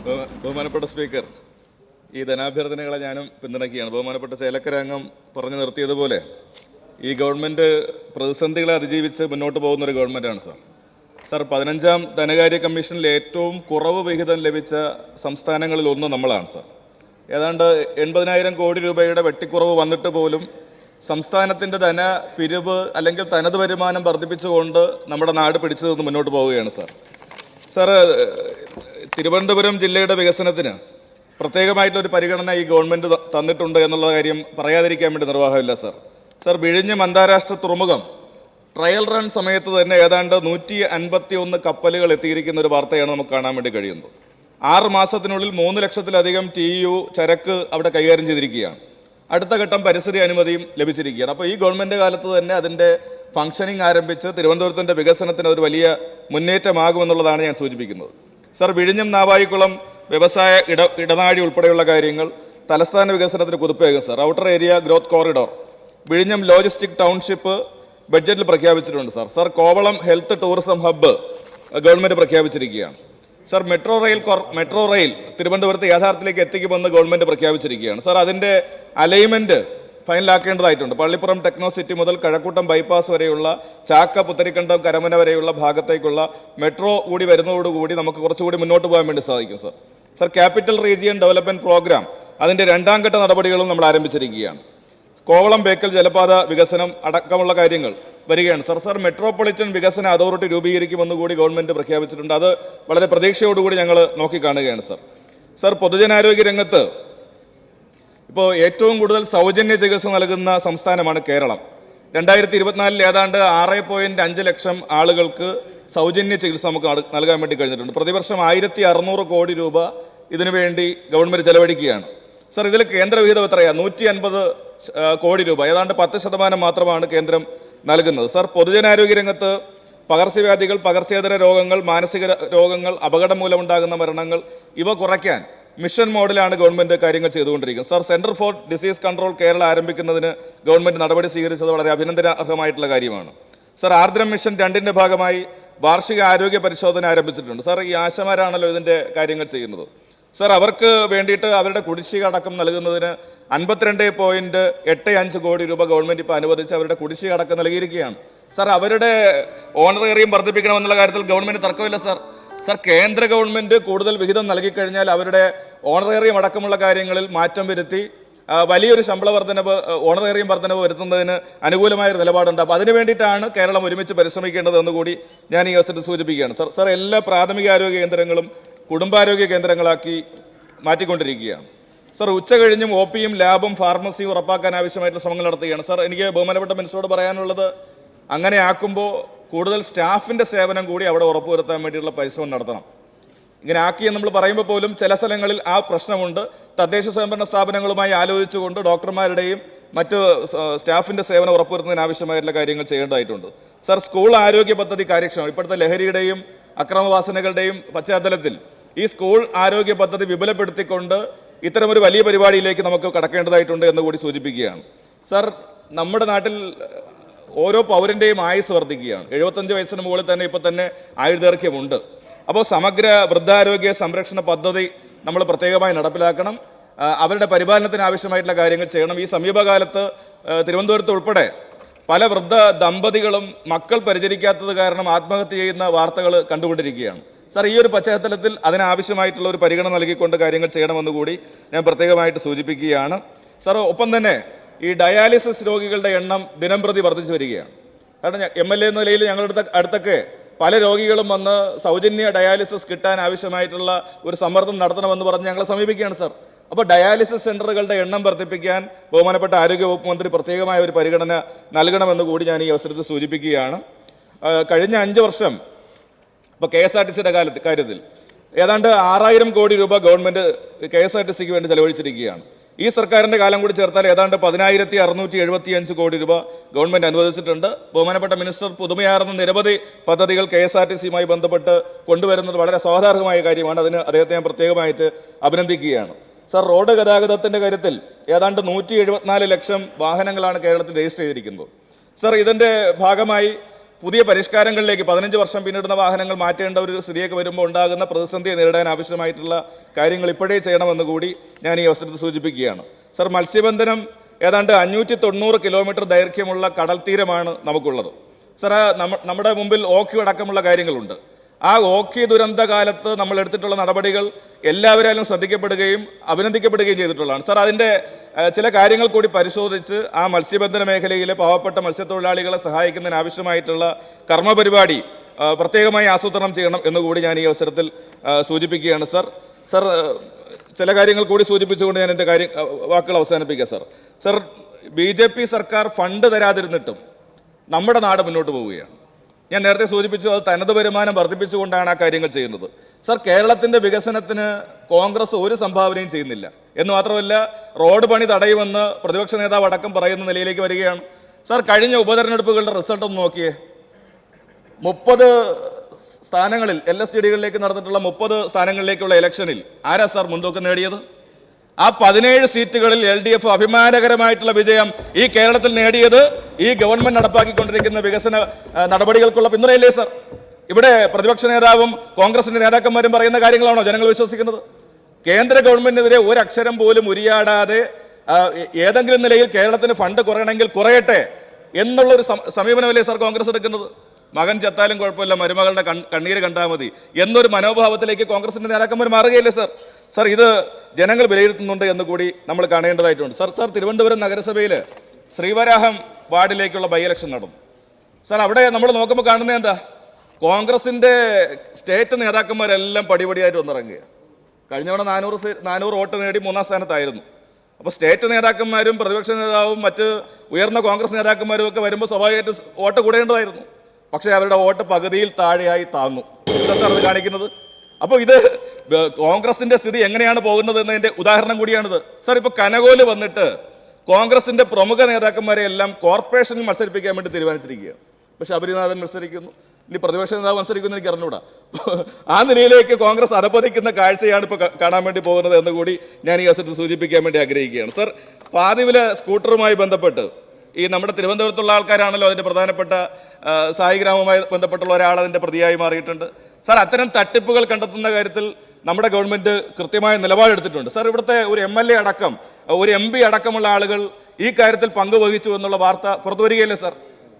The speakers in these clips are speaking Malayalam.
ബഹുമാനപ്പെട്ട സ്പീക്കർ, ഈ ധനാഭ്യർത്ഥനകളെ ഞാനും പിന്തുണയ്ക്കുകയാണ്. ബഹുമാനപ്പെട്ട ചേലക്കര അംഗം പറഞ്ഞു നിർത്തിയതുപോലെ ഈ ഗവൺമെൻറ് പ്രതിസന്ധികളെ അതിജീവിച്ച് മുന്നോട്ട് പോകുന്നൊരു ഗവൺമെൻറ്റാണ് സാർ. 15ാം ധനകാര്യ കമ്മീഷനിൽ ഏറ്റവും കുറവ് വിഹിതം ലഭിച്ച സംസ്ഥാനങ്ങളിൽ ഒന്ന് നമ്മളാണ് സാർ. ഏതാണ്ട് 80,000 കോടി രൂപയുടെ വെട്ടിക്കുറവ് വന്നിട്ട് പോലും സംസ്ഥാനത്തിൻ്റെ പിരിവ് അല്ലെങ്കിൽ തനത് വരുമാനം വർദ്ധിപ്പിച്ചുകൊണ്ട് നമ്മുടെ നാട് പിടിച്ചു നിന്ന് മുന്നോട്ട് പോവുകയാണ് സാർ. തിരുവനന്തപുരം ജില്ലയുടെ വികസനത്തിന് പ്രത്യേകമായിട്ടൊരു പരിഗണന ഈ ഗവൺമെൻറ് തന്നിട്ടുണ്ട് എന്നുള്ള കാര്യം പറയാതിരിക്കാൻ വേണ്ടി നിർവാഹമില്ല സാർ. വിഴിഞ്ഞം അന്താരാഷ്ട്ര തുറമുഖം ട്രയൽ റൺ സമയത്ത് തന്നെ ഏതാണ്ട് 151 കപ്പലുകൾ എത്തിയിരിക്കുന്ന ഒരു വാർത്തയാണ് നമുക്ക് കാണാൻ വേണ്ടി കഴിയുന്നത്. 6 മാസത്തിനുള്ളിൽ 3 ലക്ഷത്തിലധികം TEU ചരക്ക് അവിടെ കൈകാര്യം ചെയ്തിരിക്കുകയാണ്. അടുത്ത ഘട്ടം പരിസ്ഥിതി അനുമതിയും ലഭിച്ചിരിക്കുകയാണ്. അപ്പോൾ ഈ ഗവൺമെൻറ് കാലത്ത് തന്നെ അതിൻ്റെ ഫംഗ്ഷനിങ് ആരംഭിച്ച് തിരുവനന്തപുരത്തിൻ്റെ വികസനത്തിന് ഒരു വലിയ മുന്നേറ്റമാകുമെന്നുള്ളതാണ് ഞാൻ സൂചിപ്പിക്കുന്നത്. സാർ, വിഴിഞ്ഞം നാവായിക്കുളം വ്യവസായ ഇടനാഴി ഉൾപ്പെടെയുള്ള കാര്യങ്ങൾ തലസ്ഥാന വികസനത്തിന് കുതിപ്പേകും sir. Outer area growth corridor, വിഴിഞ്ഞം ലോജിസ്റ്റിക് ടൗൺഷിപ്പ് ബഡ്ജറ്റിൽ പ്രഖ്യാപിച്ചിട്ടുണ്ട് sir. Kovalam health tourism hub government പ്രഖ്യാപിച്ചിരിക്കുകയാണ് സാർ. മെട്രോ റെയിൽ തിരുവനന്തപുരത്ത് യാഥാർത്ഥ്യത്തിലേക്ക് എത്തിക്കുമെന്ന് ഗവൺമെൻറ് പ്രഖ്യാപിച്ചിരിക്കുകയാണ് സാർ. അതിൻ്റെ അലൈൻമെൻറ്റ് ഫൈനലാക്കേണ്ടതായിട്ടുണ്ട്. പള്ളിപ്പുറം ടെക്നോ സിറ്റി മുതൽ കഴക്കൂട്ടം ബൈപ്പാസ് വരെയുള്ള ചാക്ക, പുത്തരിക്കണ്ടം, കരമന വരെയുള്ള ഭാഗത്തേക്കുള്ള മെട്രോ കൂടി വരുന്നതോടുകൂടി നമുക്ക് കുറച്ചുകൂടി മുന്നോട്ട് പോകാൻ വേണ്ടി സാധിക്കും sir. Capital region development programme അതിൻ്റെ 2ാം ഘട്ട നടപടികളും നമ്മൾ ആരംഭിച്ചിരിക്കുകയാണ്. കോവളം ബേക്കൽ ജലപാത വികസനം അടക്കമുള്ള കാര്യങ്ങൾ വരികയാണ് സാർ. മെട്രോപൊളിറ്റൻ വികസന അതോറിറ്റി രൂപീകരിക്കുമെന്ന് കൂടി ഗവൺമെന്റ് പ്രഖ്യാപിച്ചിട്ടുണ്ട്. അത് വളരെ പ്രതീക്ഷയോടുകൂടി ഞങ്ങൾ നോക്കിക്കാണുകയാണ് സാർ. പൊതുജനാരോഗ്യ രംഗത്ത് ഇപ്പോൾ ഏറ്റവും കൂടുതൽ സൗജന്യ ചികിത്സ നൽകുന്ന സംസ്ഥാനമാണ് കേരളം. 2024 ഏതാണ്ട് 6.5 ലക്ഷം ആളുകൾക്ക് സൗജന്യ ചികിത്സ നമുക്ക് നൽകാൻ വേണ്ടി കഴിഞ്ഞിട്ടുണ്ട്. പ്രതിവർഷം 1600 കോടി രൂപ ഇതിനുവേണ്ടി ഗവൺമെന്റ് ചെലവഴിക്കുകയാണ് സാർ. ഇതിൽ കേന്ദ്ര വിഹിതം എത്രയാണ്? 150 കോടി രൂപ, ഏതാണ്ട് 10% മാത്രമാണ് കേന്ദ്രം നൽകുന്നത് സാർ. പൊതുജനാരോഗ്യ രംഗത്ത് പകർച്ചവ്യാധികൾ, പകർച്ചേതര രോഗങ്ങൾ, മാനസിക രോഗങ്ങൾ, അപകടം മൂലമുണ്ടാകുന്ന മരണങ്ങൾ ഇവ കുറയ്ക്കാൻ മിഷൻ മോഡലാണ് ഗവൺമെന്റ് കാര്യങ്ങൾ ചെയ്തുകൊണ്ടിരിക്കുന്നത് sir. Centre for disease control Kerala ആരംഭിക്കുന്നതിന് ഗവൺമെന്റ് നടപടി സ്വീകരിച്ചത് വളരെ അഭിനന്ദനാർഹമായിട്ടുള്ള കാര്യമാണ് സാർ. ആർദ്രം മിഷൻ 2ന്റെ ഭാഗമായി വാർഷിക ആരോഗ്യ പരിശോധന ആരംഭിച്ചിട്ടുണ്ട് സാർ. ഈ ആശമാരാണല്ലോ ഇതിന്റെ കാര്യങ്ങൾ ചെയ്യുന്നത് സാർ. അവർക്ക് വേണ്ടിയിട്ട് അവരുടെ കുടിശ്ശിക അടക്കം നൽകുന്നതിന് 52.85 കോടി രൂപ ഗവൺമെന്റ് ഇപ്പോൾ അനുവദിച്ച് അവരുടെ കുടിശ്ശിക അടക്കം നൽകിയിരിക്കുകയാണ് സാർ. അവരുടെ ഓണറേറിയം വർദ്ധിപ്പിക്കണമെന്നുള്ള കാര്യത്തിൽ ഗവൺമെന്റ് തർക്കമില്ല സാർ. കേന്ദ്ര ഗവൺമെന്റ് കൂടുതൽ വിഹിതം നൽകിക്കഴിഞ്ഞാൽ അവരുടെ ഓണറേറിയം അടക്കമുള്ള കാര്യങ്ങളിൽ മാറ്റം വരുത്തി വലിയൊരു ശമ്പള വർധനവ്, ഓണറേറിയം വർധനവ് വരുത്തുന്നതിന് അനുകൂലമായൊരു നിലപാടുണ്ട്. അപ്പോൾ അതിനു വേണ്ടിയിട്ടാണ് കേരളം ഒരുമിച്ച് പരിശ്രമിക്കേണ്ടത് എന്നുകൂടി ഞാൻ ഈ അവസരത്തിൽ സൂചിപ്പിക്കുകയാണ് സാർ. എല്ലാ പ്രാഥമിക ആരോഗ്യ കേന്ദ്രങ്ങളും കുടുംബാരോഗ്യ കേന്ദ്രങ്ങളാക്കി മാറ്റിക്കൊണ്ടിരിക്കുകയാണ് സാർ. ഉച്ച കഴിഞ്ഞും OPയും ലാബും ഫാർമസിയും ഉറപ്പാക്കാൻ ആവശ്യമായിട്ടുള്ള ശ്രമങ്ങൾ നടത്തുകയാണ് സാർ. എനിക്ക് ബഹുമാനപ്പെട്ട മിനിസ്റ്ററോട് പറയാനുള്ളത്, അങ്ങനെ ആക്കുമ്പോൾ കൂടുതൽ സ്റ്റാഫിൻ്റെ സേവനം കൂടി അവിടെ ഉറപ്പുവരുത്താൻ വേണ്ടിയുള്ള പരിശ്രമം നടത്തണം. ഇങ്ങനെ ആക്കിയെന്ന് നമ്മൾ പറയുമ്പോൾ പോലും ചില സ്ഥലങ്ങളിൽ ആ പ്രശ്നമുണ്ട്. തദ്ദേശ സ്വയംഭരണ സ്ഥാപനങ്ങളുമായി ആലോചിച്ചുകൊണ്ട് ഡോക്ടർമാരുടെയും മറ്റ് സ്റ്റാഫിൻ്റെ സേവനം ഉറപ്പുവരുത്തുന്നതിന് ആവശ്യമായിട്ടുള്ള കാര്യങ്ങൾ ചെയ്യേണ്ടതായിട്ടുണ്ട് സാർ. സ്കൂൾ ആരോഗ്യ പദ്ധതി കാര്യക്ഷമം, ഇപ്പോഴത്തെ ലഹരിയുടെയും അക്രമവാസനകളുടെയും പശ്ചാത്തലത്തിൽ ഈ സ്കൂൾ ആരോഗ്യ പദ്ധതി വിപുലപ്പെടുത്തിക്കൊണ്ട് ഇത്തരമൊരു വലിയ പരിപാടിയിലേക്ക് നമുക്ക് കടക്കേണ്ടതായിട്ടുണ്ട് എന്ന് കൂടി സൂചിപ്പിക്കുകയാണ് സാർ. നമ്മുടെ നാട്ടിൽ ഓരോ പൗരൻ്റെയും ആയുസ് വർദ്ധിക്കുകയാണ്. 75 വയസ്സിന് മുകളിൽ തന്നെ ഇപ്പോൾ തന്നെ ആയുർദൈർഘ്യമുണ്ട്. അപ്പോൾ സമഗ്ര വൃദ്ധാരോഗ്യ സംരക്ഷണ പദ്ധതി നമ്മൾ പ്രത്യേകമായി നടപ്പിലാക്കണം. അവരുടെ പരിപാലനത്തിന് ആവശ്യമായിട്ടുള്ള കാര്യങ്ങൾ ചെയ്യണം. ഈ സമീപകാലത്ത് തിരുവനന്തപുരത്ത് ഉൾപ്പെടെ പല വൃദ്ധ ദമ്പതികളും മക്കൾ പരിചരിക്കാത്തത് കാരണം ആത്മഹത്യ ചെയ്യുന്ന വാർത്തകൾ കണ്ടുകൊണ്ടിരിക്കുകയാണ് സാർ. ഈ ഒരു പശ്ചാത്തലത്തിൽ അതിനാവശ്യമായിട്ടുള്ള ഒരു പരിഗണന നൽകിക്കൊണ്ട് കാര്യങ്ങൾ ചെയ്യണമെന്ന് കൂടി ഞാൻ പ്രത്യേകമായിട്ട് സൂചിപ്പിക്കുകയാണ് സാർ. ഒപ്പം തന്നെ ഈ ഡയാലിസിസ് രോഗികളുടെ എണ്ണം ദിനംപ്രതി വർദ്ധിച്ചു വരികയാണ്. കാരണം MLA എന്ന നിലയിൽ ഞങ്ങളുടെ അടുത്തൊക്കെ പല രോഗികളും വന്ന് സൗജന്യ ഡയാലിസിസ് കിട്ടാൻ ആവശ്യമായിട്ടുള്ള ഒരു സമ്മർദ്ദം നടത്തണമെന്ന് പറഞ്ഞ് ഞങ്ങളെ സമീപിക്കുകയാണ് സാർ. അപ്പോൾ ഡയാലിസിസ് സെൻ്ററുകളുടെ എണ്ണം വർദ്ധിപ്പിക്കാൻ ബഹുമാനപ്പെട്ട ആരോഗ്യവകുപ്പ് മന്ത്രി പ്രത്യേകമായ ഒരു പരിഗണന നൽകണമെന്ന് കൂടി ഞാൻ ഈ അവസരത്തിൽ സൂചിപ്പിക്കുകയാണ്. കഴിഞ്ഞ 5 വർഷം ഇപ്പോൾ KSRTCയുടെ കാര്യത്തിൽ ഏതാണ്ട് 6000 കോടി രൂപ ഗവൺമെന്റ് KSRTCക്ക് വേണ്ടി ചെലവഴിച്ചിരിക്കുകയാണ്. ഈ സർക്കാരിന്റെ കാലം കൂടി ചേർത്താൽ ഏതാണ്ട് 10,675 കോടി രൂപ ഗവൺമെന്റ് അനുവദിച്ചിട്ടുണ്ട്. ബഹുമാനപ്പെട്ട മിനിസ്റ്റർ പുതുമയാർന്ന നിരവധി പദ്ധതികൾ KSRTCയുമായി ബന്ധപ്പെട്ട് കൊണ്ടുവരുന്നത് വളരെ സ്വാഗതാർഹമായ കാര്യമാണ്. അതിന് അദ്ദേഹത്തെ ഞാൻ പ്രത്യേകമായിട്ട് അഭിനന്ദിക്കുകയാണ് സാർ. റോഡ് ഗതാഗതത്തിന്റെ കാര്യത്തിൽ ഏതാണ്ട് 174 ലക്ഷം വാഹനങ്ങളാണ് കേരളത്തിൽ രജിസ്റ്റർ ചെയ്തിരിക്കുന്നത് സാർ. ഇതിന്റെ ഭാഗമായി പുതിയ പരിഷ്കാരങ്ങളിലേക്ക് 15 വർഷം പിന്നിടുന്ന വാഹനങ്ങൾ മാറ്റേണ്ട ഒരു സ്ഥിതിയൊക്കെ വരുമ്പോൾ ഉണ്ടാകുന്ന പ്രതിസന്ധിയെ നേരിടാൻ ആവശ്യമായിട്ടുള്ള കാര്യങ്ങൾ ഇപ്പോഴേ ചെയ്യണമെന്ന് കൂടി ഞാൻ ഈ അവസരത്തിൽ സൂചിപ്പിക്കുകയാണ്. സർ, മത്സ്യബന്ധനം ഏതാണ്ട് 590 കിലോമീറ്റർ ദൈർഘ്യമുള്ള കടൽ തീരമാണ് നമുക്കുള്ളത്. സർ, നമ്മുടെ മുമ്പിൽ ഓഖി അടക്കമുള്ള കാര്യങ്ങളുണ്ട്. ആ ഓഖി ദുരന്ത കാലത്ത് നമ്മൾ എടുത്തിട്ടുള്ള നടപടികൾ എല്ലാവരാലും ശ്രദ്ധിക്കപ്പെടുകയും അഭിനന്ദിക്കപ്പെടുകയും ചെയ്തിട്ടുള്ളതാണ്. സർ, അതിൻ്റെ ചില കാര്യങ്ങൾ കൂടി പരിശോധിച്ച് ആ മത്സ്യബന്ധന മേഖലയിലെ പാവപ്പെട്ട മത്സ്യത്തൊഴിലാളികളെ സഹായിക്കുന്നതിന് ആവശ്യമായിട്ടുള്ള കർമ്മപരിപാടി പ്രത്യേകമായി ആസൂത്രണം ചെയ്യണം എന്നുകൂടി ഞാൻ ഈ അവസരത്തിൽ സൂചിപ്പിക്കുകയാണ്. സർ, ചില കാര്യങ്ങൾ കൂടി സൂചിപ്പിച്ചുകൊണ്ട് ഞാൻ എൻ്റെ വാക്കുകൾ അവസാനിപ്പിക്കുക. സർ, BJP സർക്കാർ ഫണ്ട് തരാതിരുന്നിട്ടും നമ്മുടെ നാട് മുന്നോട്ട് പോവുകയാണ്. ഞാൻ നേരത്തെ സൂചിപ്പിച്ചു, അത് തനത് വരുമാനം വർദ്ധിപ്പിച്ചുകൊണ്ടാണ് ആ കാര്യങ്ങൾ ചെയ്യുന്നത്. സർ, കേരളത്തിന്റെ വികസനത്തിന് കോൺഗ്രസ് ഒരു സംഭാവനയും ചെയ്യുന്നില്ല എന്ന് മാത്രമല്ല, റോഡ് പണി തടയുമെന്ന് പ്രതിപക്ഷ നേതാവ് അടക്കം പറയുന്ന നിലയിലേക്ക് വരികയാണ്. സർ, കഴിഞ്ഞ ഉപതെരഞ്ഞെടുപ്പുകളുടെ റിസൾട്ട് ഒന്ന് നോക്കിയേ. 30 സ്ഥാനങ്ങളിൽ LSTDകളിലേക്ക് നടന്നിട്ടുള്ള 30 സ്ഥാനങ്ങളിലേക്കുള്ള ഇലക്ഷനിൽ ആരാ സാർ മുൻതൂക്കം നേടിയത്? ആ 17 സീറ്റുകളിൽ LDF അഭിമാനകരമായിട്ടുള്ള വിജയം ഈ കേരളത്തിൽ നേടിയത് ഈ ഗവൺമെന്റ് നടപ്പാക്കിക്കൊണ്ടിരിക്കുന്ന വികസന നടപടികൾക്കുള്ള പിന്തുണയല്ലേ സർ? ഇവിടെ പ്രതിപക്ഷ നേതാവും കോൺഗ്രസിന്റെ നേതാക്കന്മാരും പറയുന്ന കാര്യങ്ങളാണോ ജനങ്ങൾ വിശ്വസിക്കുന്നത്? കേന്ദ്ര ഗവൺമെന്റിനെതിരെ ഒരു അക്ഷരം പോലും ഉരിയാടാതെ ഏതെങ്കിലും നിലയിൽ കേരളത്തിന് ഫണ്ട് കുറയണമെങ്കിൽ കുറയട്ടെ എന്നുള്ളൊരു സമീപനമല്ലേ സർ കോൺഗ്രസ് എടുക്കുന്നത്? മകൻ ചത്താലും കുഴപ്പമില്ല, മരുമകളുടെ കണ്ണീര് കണ്ടാൽ മതി എന്നൊരു മനോഭാവത്തിലേക്ക് കോൺഗ്രസിന്റെ നേതാക്കന്മാർ മാറുകയല്ലേ സർ? സർ, ഇത് ജനങ്ങൾ വിലയിരുത്തുന്നുണ്ട് എന്ന് കൂടി നമ്മൾ കാണേണ്ടതായിട്ടുണ്ട്. സർ, തിരുവനന്തപുരം നഗരസഭയിൽ ശ്രീവരാഹം വാർഡിലേക്കുള്ള ബൈ ഇലക്ഷൻ നടന്നു. സർ, അവിടെ നമ്മൾ നോക്കുമ്പോൾ കാണുന്നത് എന്താ? കോൺഗ്രസിന്റെ സ്റ്റേറ്റ് നേതാക്കന്മാരെല്ലാം പടിപടിയായിട്ട് വന്നിറങ്ങുക. കഴിഞ്ഞ തവണ 400 വോട്ട് നേടി 3-ാം സ്ഥാനത്തായിരുന്നു. അപ്പോൾ സ്റ്റേറ്റ് നേതാക്കന്മാരും പ്രതിപക്ഷ നേതാവും മറ്റ് ഉയർന്ന കോൺഗ്രസ് നേതാക്കന്മാരും ഒക്കെ വരുമ്പോൾ സ്വാഭാവികമായിട്ട് വോട്ട് കൂടേണ്ടതായിരുന്നു. പക്ഷേ അവരുടെ വോട്ട് പകുതിയിൽ താഴെയായി താന്നു. എന്താണ് കാണിക്കുന്നത്? അപ്പോൾ ഇത് കോൺഗ്രസിന്റെ സ്ഥിതി എങ്ങനെയാണ് പോകുന്നത് എന്നതിന്റെ ഉദാഹരണം കൂടിയാണിത്. സർ, ഇപ്പൊ കനകോല് വന്നിട്ട് കോൺഗ്രസിന്റെ പ്രമുഖ നേതാക്കന്മാരെ എല്ലാം കോർപ്പറേഷനിൽ മത്സരിപ്പിക്കാൻ വേണ്ടി തീരുമാനിച്ചിരിക്കുകയാണ്. പക്ഷെ ശബരിനാഥൻ മത്സരിക്കുന്നു, ഇനി പ്രതിപക്ഷ നേതാവ് മത്സരിക്കുന്നു, എനിക്ക് അറിഞ്ഞൂടാ. ആ നിലയിലേക്ക് കോൺഗ്രസ് അധപതിക്കുന്ന കാഴ്ചയാണ് ഇപ്പൊ കാണാൻ വേണ്ടി പോകുന്നത് എന്ന് കൂടി ഞാൻ ഈ അവസരത്തിൽ സൂചിപ്പിക്കാൻ വേണ്ടി ആഗ്രഹിക്കുകയാണ്. സർ, പാതിവില സ്കൂട്ടറുമായി ബന്ധപ്പെട്ട് ഈ നമ്മുടെ തിരുവനന്തപുരത്തുള്ള ആൾക്കാരാണല്ലോ അതിന്റെ പ്രധാനപ്പെട്ട സായിഗ്രാമവുമായി ബന്ധപ്പെട്ടുള്ള ഒരാൾ അതിന്റെ പ്രതിയായി മാറിയിട്ടുണ്ട്. സർ, അത്തരം തട്ടിപ്പുകൾ കണ്ടെത്തുന്ന കാര്യത്തിൽ നമ്മുടെ ഗവൺമെന്റ് കൃത്യമായ നിലപാടെടുത്തിട്ടുണ്ട്. സർ, ഇവിടുത്തെ ഒരു MLA അടക്കം ഒരു MP അടക്കമുള്ള ആളുകൾ ഈ കാര്യത്തിൽ പങ്കുവഹിച്ചു എന്നുള്ള വാർത്ത പുറത്തുവരികയല്ലേ സർ?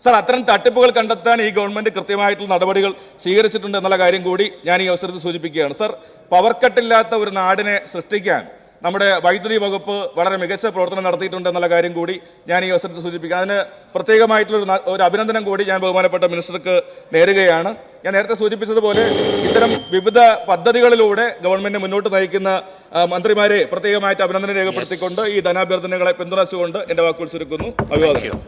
സർ, അത്തരം തട്ടിപ്പുകൾ കണ്ടെത്താൻ ഈ ഗവൺമെന്റ് കൃത്യമായിട്ടുള്ള നടപടികൾ സ്വീകരിച്ചിട്ടുണ്ട് എന്നുള്ള കാര്യം കൂടി ഞാൻ ഈ അവസരത്തിൽ സൂചിപ്പിക്കുകയാണ്. സർ, പവർ കട്ടില്ലാത്ത ഒരു നാടിനെ സൃഷ്ടിക്കാൻ നമ്മുടെ വൈദ്യുതി വകുപ്പ് വളരെ മികച്ച പ്രവർത്തനം നടത്തിയിട്ടുണ്ട് എന്നുള്ള കാര്യം കൂടി ഞാൻ ഈ അവസരത്തിൽ സൂചിപ്പിക്കുക. അതിന് പ്രത്യേകമായിട്ടുള്ള ഒരു അഭിനന്ദനം കൂടി ഞാൻ ബഹുമാനപ്പെട്ട മിനിസ്റ്റർക്ക് നേരുകയാണ്. ഞാൻ നേരത്തെ സൂചിപ്പിച്ചതുപോലെ ഇത്തരം വിവിധ പദ്ധതികളിലൂടെ ഗവൺമെന്റ് മുന്നോട്ട് നയിക്കുന്ന മന്ത്രിമാരെ പ്രത്യേകമായിട്ട് അഭിനന്ദനം രേഖപ്പെടുത്തിക്കൊണ്ട് ഈ ധനാഭ്യർത്ഥനകളെ പിന്തുണച്ചുകൊണ്ട് എന്റെ വാക്കുകൾ ചുരുക്കുന്നു. അഭിവാദനം.